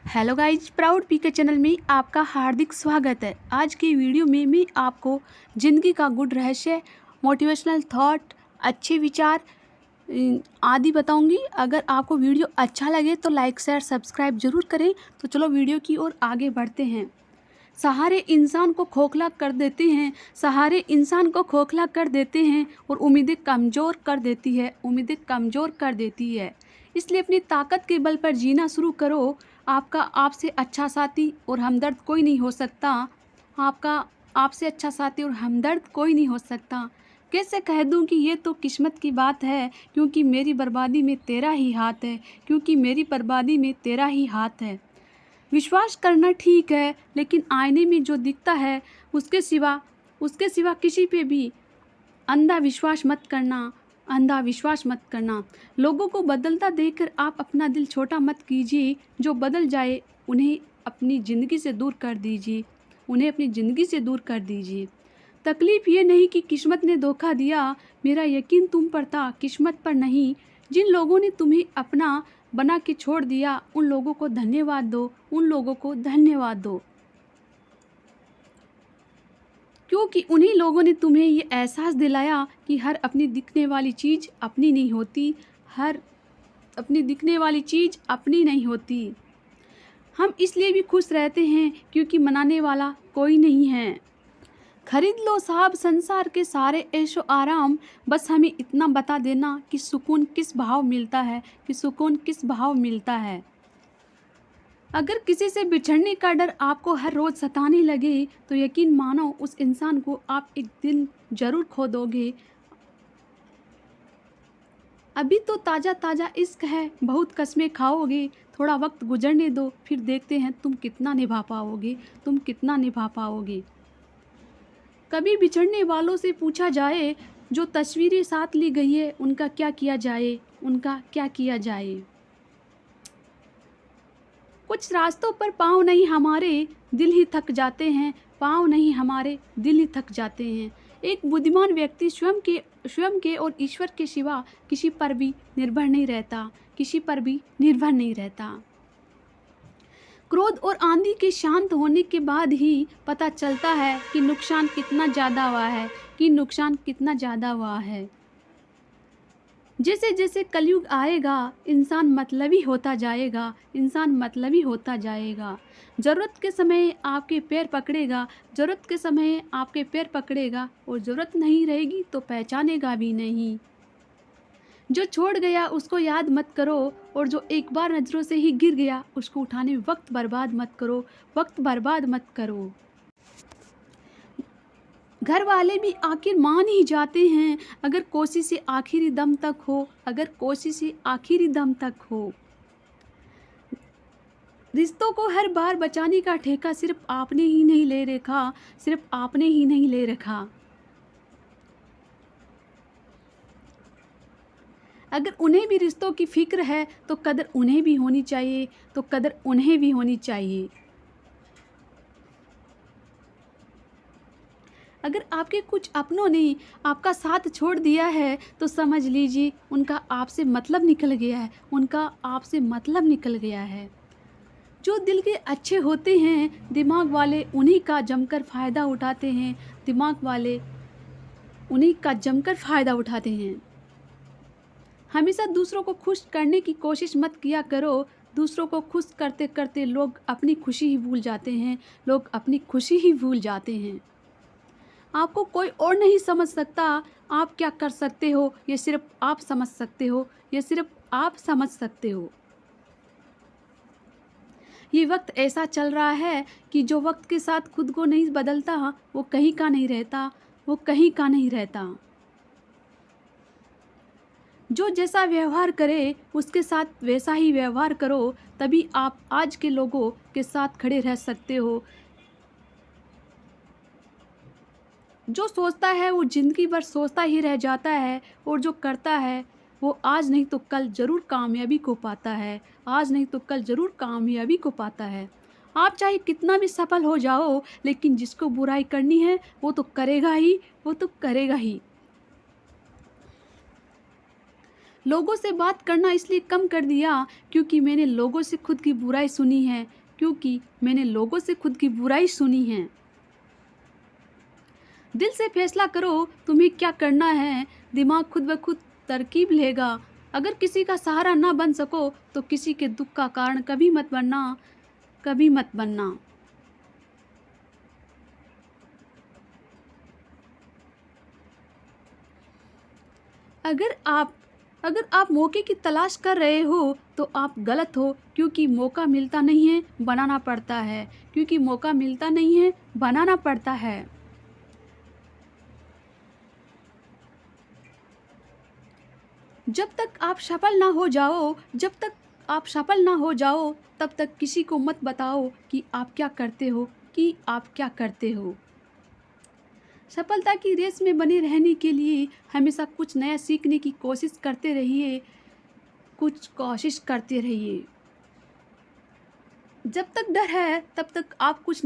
Hello guys, proud पीके channel में आपका हार्दिक स्वागत है। आज की वीडियो में मैं आपको ज़िंदगी का गुड रहस्य, मोटिवेशनल थॉट, अच्छे विचार आदि बताऊंगी। अगर आपको वीडियो अच्छा लगे तो लाइक शेयर सब्सक्राइब जरूर करें। तो चलो वीडियो की ओर आगे बढ़ते हैं। सहारे इंसान को खोखला कर देते हैं, सहारे इंसान को खोखला कर देते हैं और उम्मीदें कमज़ोर कर देती है, उम्मीदें कमज़ोर कर देती है। इसलिए अपनी ताकत के बल पर जीना शुरू करो। आपका आपसे अच्छा साथी और हमदर्द कोई नहीं हो सकता। आपका आपसे अच्छा साथी और हमदर्द कोई नहीं हो सकता। कैसे कह दूं कि ये तो किस्मत की बात है, क्योंकि मेरी बर्बादी में तेरा ही हाथ है, क्योंकि मेरी बर्बादी में तेरा ही हाथ है। विश्वास करना ठीक है, लेकिन आईने में जो दिखता है उसके सिवा किसी पे भी अंधा विश्वास मत करना, अंधा विश्वास मत करना। लोगों को बदलता देखकर आप अपना दिल छोटा मत कीजिए। जो बदल जाए उन्हें अपनी ज़िंदगी से दूर कर दीजिए, उन्हें अपनी ज़िंदगी से दूर कर दीजिए। तकलीफ़ ये नहीं कि किस्मत ने धोखा दिया, मेरा यकीन तुम पर था, किस्मत पर नहीं। जिन लोगों ने तुम्हें अपना बना के छोड़ दिया, उन लोगों को धन्यवाद दो, उन लोगों को धन्यवाद दो, क्योंकि उन्हीं लोगों ने तुम्हें ये एहसास दिलाया कि हर अपनी दिखने वाली चीज़ अपनी नहीं होती, हर अपनी दिखने वाली चीज़ अपनी नहीं होती। हम इसलिए भी खुश रहते हैं क्योंकि मनाने वाला कोई नहीं है। खरीद लो साहब संसार के सारे ऐशो आराम, बस हमें इतना बता देना कि सुकून किस भाव मिलता है, कि सुकून किस भाव मिलता है। अगर किसी से बिछड़ने का डर आपको हर रोज़ सताने लगे तो यकीन मानो उस इंसान को आप एक दिन ज़रूर खो दोगे। अभी तो ताज़ा ताज़ा इश्क है, बहुत कस्में खाओगे, थोड़ा वक्त गुजरने दो, फिर देखते हैं तुम कितना निभा पाओगे, तुम कितना निभा पाओगे। कभी बिछड़ने वालों से पूछा जाए, जो तस्वीरें साथ ली गई है उनका क्या किया जाए, उनका क्या किया जाए। कुछ रास्तों पर पाँव नहीं हमारे दिल ही थक जाते हैं, पाँव नहीं हमारे दिल ही थक जाते हैं। एक बुद्धिमान व्यक्ति स्वयं के और ईश्वर के सिवा किसी पर भी निर्भर नहीं रहता, किसी पर भी निर्भर नहीं रहता। क्रोध और आंधी के शांत होने के बाद ही पता चलता है कि नुकसान कितना ज़्यादा हुआ है, कि नुकसान कितना ज़्यादा हुआ है। जैसे जैसे कलयुग आएगा इंसान मतलबी होता जाएगा, इंसान मतलबी होता जाएगा। ज़रूरत के समय आपके पैर पकड़ेगा, ज़रूरत के समय आपके पैर पकड़ेगा और ज़रूरत नहीं रहेगी तो पहचानेगा भी नहीं। जो छोड़ गया उसको याद मत करो, और जो एक बार नज़रों से ही गिर गया उसको उठाने वक्त बर्बाद मत करो, वक्त बर्बाद मत करो। घर वाले भी आखिर मान ही जाते हैं अगर कोशिशें आखिरी दम तक हो, अगर कोशिशें आखिरी दम तक हो। रिश्तों को हर बार बचाने का ठेका सिर्फ आपने ही नहीं ले रखा, सिर्फ आपने ही नहीं ले रखा। अगर उन्हें भी रिश्तों की फिक्र है तो कदर उन्हें भी होनी चाहिए, तो कदर उन्हें भी होनी चाहिए। अगर आपके कुछ अपनों ने आपका साथ छोड़ दिया है तो समझ लीजिए उनका आपसे मतलब निकल गया है, उनका आपसे मतलब निकल गया है। जो दिल के अच्छे होते हैं दिमाग वाले उन्हीं का जमकर फ़ायदा उठाते हैं, दिमाग वाले उन्हीं का जमकर फ़ायदा उठाते हैं। हमेशा दूसरों को खुश करने की कोशिश मत किया करो, दूसरों को खुश करते करते लोग अपनी खुशी ही भूल जाते हैं, लोग अपनी खुशी ही भूल जाते हैं। आपको कोई और नहीं समझ सकता, आप क्या कर सकते हो ये सिर्फ आप समझ सकते हो, ये सिर्फ आप समझ सकते हो। ये वक्त ऐसा चल रहा है कि जो वक्त के साथ खुद को नहीं बदलता वो कहीं का नहीं रहता, वो कहीं का नहीं रहता। जो जैसा व्यवहार करे उसके साथ वैसा ही व्यवहार करो, तभी आप आज के लोगों के साथ खड़े रह सकते हो। जो सोचता है वो ज़िंदगी भर सोचता ही रह जाता है, और जो करता है वो आज नहीं तो कल ज़रूर कामयाबी को पाता है, आज नहीं तो कल ज़रूर कामयाबी को पाता है। आप चाहे कितना भी सफल हो जाओ, लेकिन जिसको बुराई करनी है वो तो करेगा ही, वो तो करेगा ही। लोगों से बात करना इसलिए कम कर दिया क्योंकि मैंने लोगों से खुद की बुराई सुनी है, क्योंकि मैंने लोगों से खुद की बुराई सुनी है। दिल से फैसला करो तुम्हें क्या करना है, दिमाग खुद ब खुद तरकीब लेगा। अगर किसी का सहारा ना बन सको तो किसी के दुख का कारण कभी मत बनना, कभी मत बनना। अगर आप मौके की तलाश कर रहे हो तो आप गलत हो, क्योंकि मौका मिलता नहीं है, बनाना पड़ता है। क्योंकि मौका मिलता नहीं है, बनाना पड़ता है। जब तक आप सफल ना हो जाओ तब तक किसी को मत बताओ कि आप क्या करते हो। सफलता की रेस में बने रहने के लिए हमेशा कुछ नया सीखने की कोशिश करते रहिए, जब तक डर है तब तक आप कुछ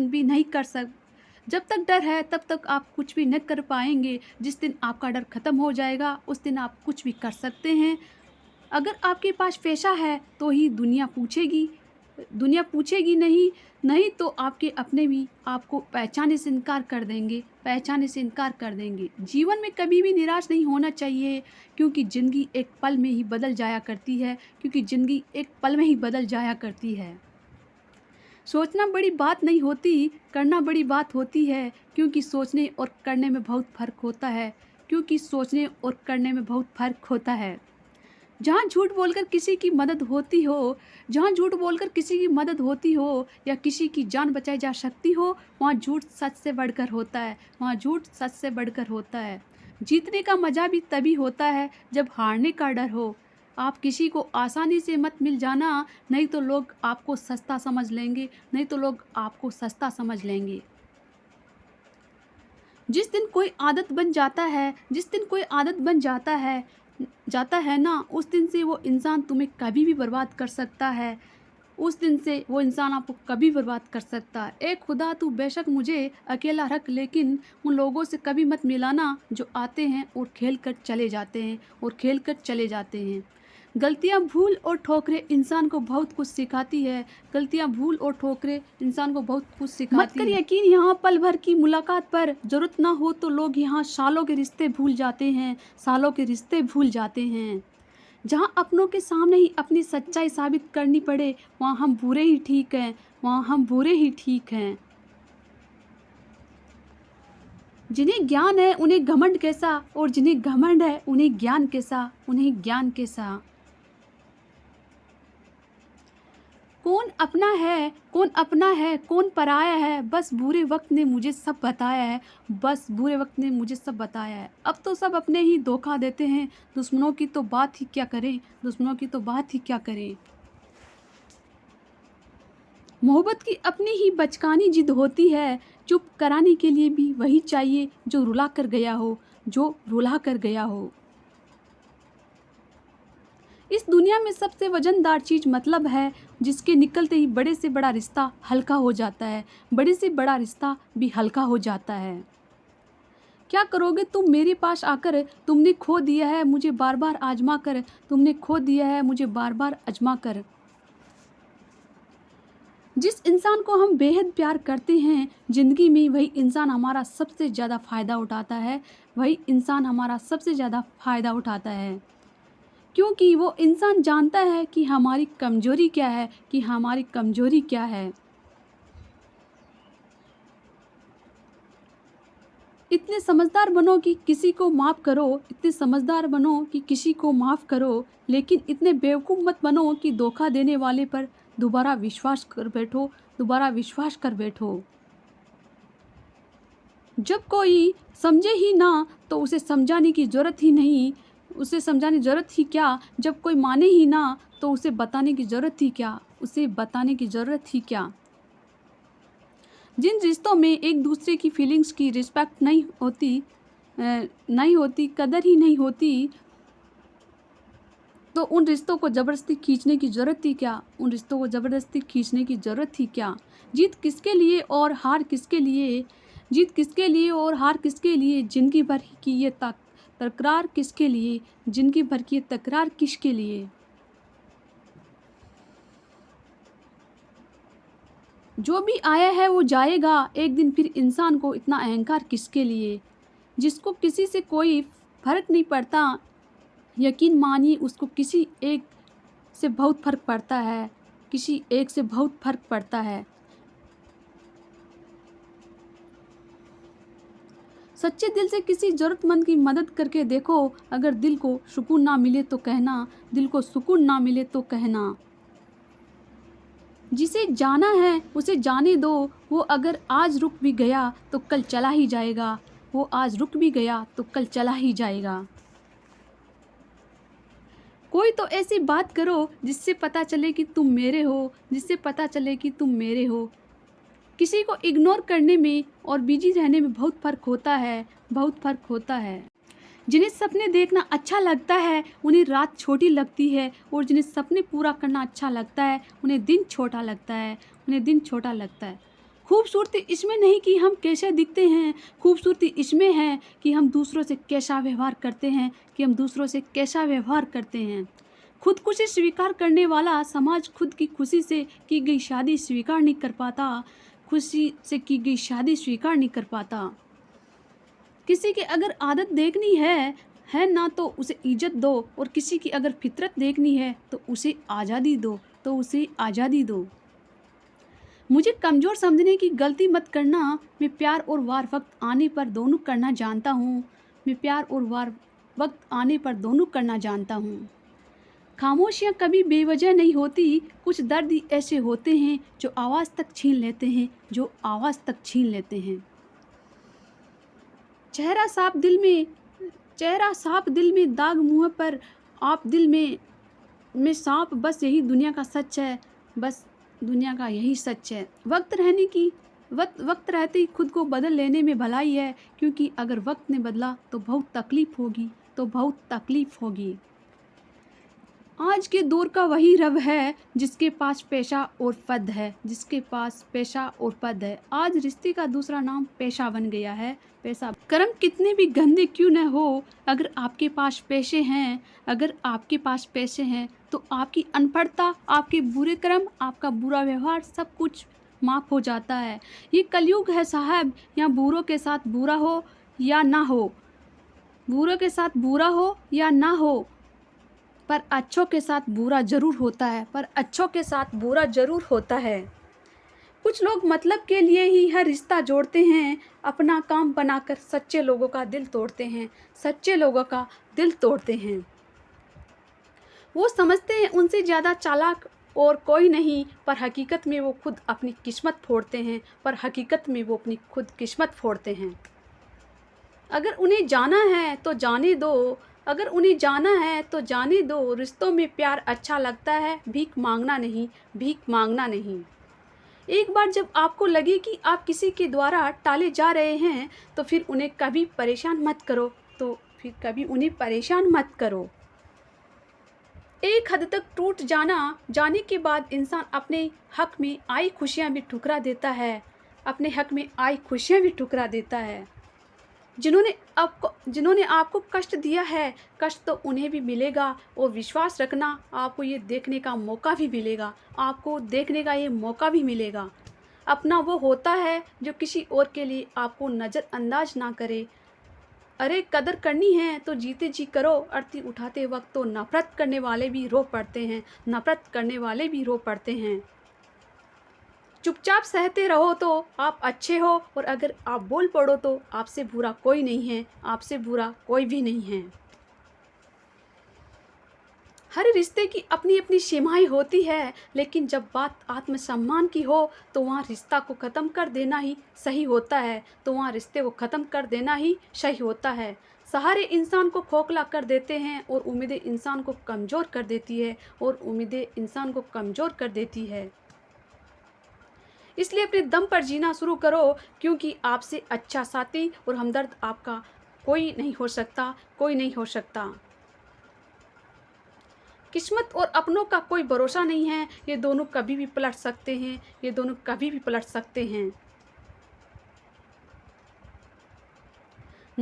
भी नहीं कर पाएंगे। जिस दिन आपका डर खत्म हो जाएगा उस दिन आप कुछ भी कर सकते हैं। अगर आपके पास पैसा है तो ही दुनिया पूछेगी नहीं तो आपके अपने भी आपको पहचाने से इनकार कर देंगे। जीवन में कभी भी निराश नहीं होना चाहिए, क्योंकि ज़िंदगी एक पल में ही बदल जाया करती है। सोचना बड़ी बात नहीं होती, करना बड़ी बात होती है, क्योंकि सोचने और करने में बहुत फ़र्क होता है। जहाँ झूठ बोलकर किसी की मदद होती हो या किसी की जान बचाई जा सकती हो, वहाँ झूठ सच से बढ़कर होता है। जीतने का मज़ा भी तभी होता है जब हारने का डर हो। आप किसी को आसानी से मत मिल जाना, नहीं तो लोग आपको सस्ता समझ लेंगे। जिस दिन कोई आदत बन जाता है ना, उस दिन से वो इंसान तुम्हें कभी भी बर्बाद कर सकता है। ए खुदा, तू बेशक मुझे अकेला रख, लेकिन उन लोगों से कभी मत मिलाना जो आते हैं और खेल कर चले जाते हैं। गलतियाँ, भूल और ठोकरें इंसान को बहुत कुछ सिखाती है। मत कर यकीन यहाँ पल भर की मुलाकात पर, जरूरत ना हो तो लोग यहाँ सालों के रिश्ते भूल जाते हैं। जहाँ अपनों के सामने ही अपनी सच्चाई साबित करनी पड़े, वहाँ हम बुरे ही ठीक हैं। जिन्हें ज्ञान है उन्हें घमंड कैसा, और जिन्हें घमंड है उन्हें ज्ञान कैसा। कौन अपना है कौन पराया है, बस बुरे वक्त ने मुझे सब बताया है। अब तो सब अपने ही धोखा देते हैं, दुश्मनों की तो बात ही क्या करें। मोहब्बत की अपनी ही बचकानी जिद होती है, चुप कराने के लिए भी वही चाहिए जो रुला कर गया हो। इस दुनिया में सबसे वजनदार चीज़ मतलब है, जिसके निकलते ही बड़े से बड़ा रिश्ता हल्का हो जाता है, बड़े से बड़ा रिश्ता भी हल्का हो जाता है। क्या करोगे तुम मेरे पास आकर, तुमने खो दिया है मुझे बार बार आजमा कर। जिस इंसान को हम बेहद प्यार करते हैं ज़िंदगी में, वही इंसान हमारा सबसे ज़्यादा फ़ायदा उठाता है। क्योंकि वो इंसान जानता है कि हमारी कमजोरी क्या है। इतने समझदार बनो कि किसी को माफ़ करो, लेकिन इतने बेवकूफ़ मत बनो कि धोखा देने वाले पर दोबारा विश्वास कर बैठो। जब कोई समझे ही ना तो उसे समझाने की ज़रूरत ही क्या। जब कोई माने ही ना तो उसे बताने की ज़रूरत ही क्या। जिन रिश्तों में एक दूसरे की फीलिंग्स की रिस्पेक्ट नहीं होती, कदर ही नहीं होती, तो उन रिश्तों को ज़बरदस्ती खींचने की ज़रूरत ही क्या। जीत किसके लिए और हार किसके लिए, ज़िंदगी भर की ये तकरार किसके लिए, जिंदगी भर की तकरार किसके लिए। जो भी आया है वो जाएगा एक दिन, फिर इंसान को इतना अहंकार किसके लिए। जिसको किसी से कोई फर्क नहीं पड़ता, यकीन मानिए उसको किसी एक से बहुत फर्क पड़ता है, किसी एक से बहुत फर्क पड़ता है। सच्चे दिल से किसी ज़रूरतमंद की मदद करके देखो। अगर दिल को सुकून ना मिले तो कहना, दिल को सुकून ना मिले तो कहना। जिसे जाना है उसे जाने दो, वो अगर आज रुक भी गया तो कल चला ही जाएगा, वो आज रुक भी गया तो कल चला ही जाएगा। कोई तो ऐसी बात करो जिससे पता चले कि तुम मेरे हो, जिससे पता चले कि तुम मेरे हो। किसी को इग्नोर करने में और बिजी रहने में बहुत फ़र्क होता है, बहुत फ़र्क होता है। जिन्हें सपने देखना अच्छा लगता है उन्हें रात छोटी लगती है, और जिन्हें सपने पूरा करना अच्छा लगता है उन्हें दिन छोटा लगता है, उन्हें दिन छोटा लगता है। खूबसूरती इसमें नहीं कि हम कैसे दिखते हैं, खूबसूरती इसमें है कि हम दूसरों से कैसा व्यवहार करते हैं, कि हम दूसरों से कैसा व्यवहार करते हैं। खुदकुशी स्वीकार करने वाला समाज खुद की खुशी से की गई शादी स्वीकार नहीं कर पाता, खुशी से की गई शादी स्वीकार नहीं कर पाता। किसी की अगर आदत देखनी है ना तो उसे इज्जत दो, और किसी की अगर फितरत देखनी है तो उसे आज़ादी दो, तो उसे आज़ादी दो। मुझे कमज़ोर समझने की गलती मत करना, मैं प्यार और वार वक्त आने पर दोनों करना जानता हूँ, मैं प्यार और वार वक्त आने पर दोनों करना जानता हूँ। खामोशियाँ कभी बेवजह नहीं होती, कुछ दर्द ही ऐसे होते हैं जो आवाज़ तक छीन लेते हैं, जो आवाज़ तक छीन लेते हैं। चेहरा साफ दिल में दाग मुँह पर, आप दिल में सांप, बस यही दुनिया का सच है, बस दुनिया का यही सच है। वक्त रहते ही खुद को बदल लेने में भलाई है, क्योंकि अगर वक्त ने बदला तो बहुत तकलीफ होगी, तो बहुत तकलीफ होगी। आज के दौर का वही रब है जिसके पास पैसा और पद है, जिसके पास पैसा और पद है। आज रिश्ते का दूसरा नाम पैसा बन गया है, पैसा। कर्म कितने भी गंदे क्यों न हो, अगर आपके पास पैसे हैं, अगर आपके पास पैसे हैं तो आपकी अनपढ़ता, आपके बुरे कर्म, आपका बुरा व्यवहार सब कुछ माफ़ हो जाता है। ये कलयुग है साहब, यहाँ बुरों के साथ बुरा हो या ना हो, बुरों के साथ बुरा हो या ना हो, पर अच्छों के साथ बुरा ज़रूर होता है, पर अच्छों के साथ बुरा ज़रूर होता है। कुछ लोग मतलब के लिए ही हर रिश्ता जोड़ते हैं, अपना काम बनाकर सच्चे लोगों का दिल तोड़ते हैं, सच्चे लोगों का दिल तोड़ते हैं। वो समझते हैं उनसे ज़्यादा चालाक और कोई नहीं, पर हकीकत में वो खुद अपनी किस्मत फोड़ते हैं, पर हकीकत में वो अपनी खुद किस्मत फोड़ते हैं। अगर उन्हें जाना है तो जाने दो, अगर उन्हें जाना है तो जाने दो। रिश्तों में प्यार अच्छा लगता है, भीख मांगना नहीं, भीख मांगना नहीं। एक बार जब आपको लगे कि आप किसी के द्वारा टाले जा रहे हैं तो फिर उन्हें कभी परेशान मत करो, तो फिर कभी उन्हें परेशान मत करो। एक हद तक टूट जाने के बाद इंसान अपने हक में आई खुशियाँ भी ठुकरा देता है, अपने हक में आई खुशियाँ भी ठुकरा देता है। जिन्होंने आपको कष्ट दिया है, कष्ट तो उन्हें भी मिलेगा, और विश्वास रखना आपको ये देखने का मौका भी मिलेगा, आपको देखने का ये मौका भी मिलेगा। अपना वो होता है जो किसी और के लिए आपको नज़रअंदाज ना करे। अरे कदर करनी है तो जीते जी करो, अर्थी उठाते वक्त तो नफ़रत करने वाले भी रो पड़ते हैं, नफ़रत करने वाले भी रो पड़ते हैं। चुपचाप सहते रहो तो आप अच्छे हो, और अगर आप बोल पड़ो तो आपसे बुरा कोई नहीं है, आपसे बुरा कोई भी नहीं है। हर रिश्ते की अपनी अपनी सीमाएं होती है, लेकिन जब बात आत्मसम्मान की हो तो वहाँ रिश्ता को ख़त्म कर देना ही सही होता है, तो वहाँ रिश्ते को ख़त्म कर देना ही सही होता है। सहारे इंसान को खोखला कर देते हैं, और उम्मीदें इंसान को कमज़ोर कर देती है, और उम्मीदें इंसान को कमज़ोर कर देती है। इसलिए अपने दम पर जीना शुरू करो, क्योंकि आपसे अच्छा साथी और हमदर्द आपका कोई नहीं हो सकता, कोई नहीं हो सकता। किस्मत और अपनों का कोई भरोसा नहीं है, ये दोनों कभी भी पलट सकते हैं, ये दोनों कभी भी पलट सकते हैं।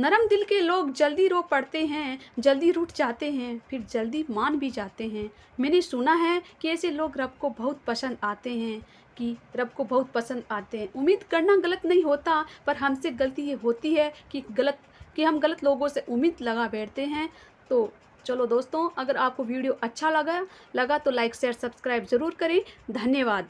नरम दिल के लोग जल्दी रो पड़ते हैं, जल्दी रूठ जाते हैं, फिर जल्दी मान भी जाते हैं। मैंने सुना है कि ऐसे लोग रब को बहुत पसंद आते हैं, उम्मीद करना गलत नहीं होता, पर हमसे गलती ये होती है कि हम गलत लोगों से उम्मीद लगा बैठते हैं। तो चलो दोस्तों, अगर आपको वीडियो अच्छा लगा तो लाइक शेयर सब्सक्राइब ज़रूर करें। धन्यवाद।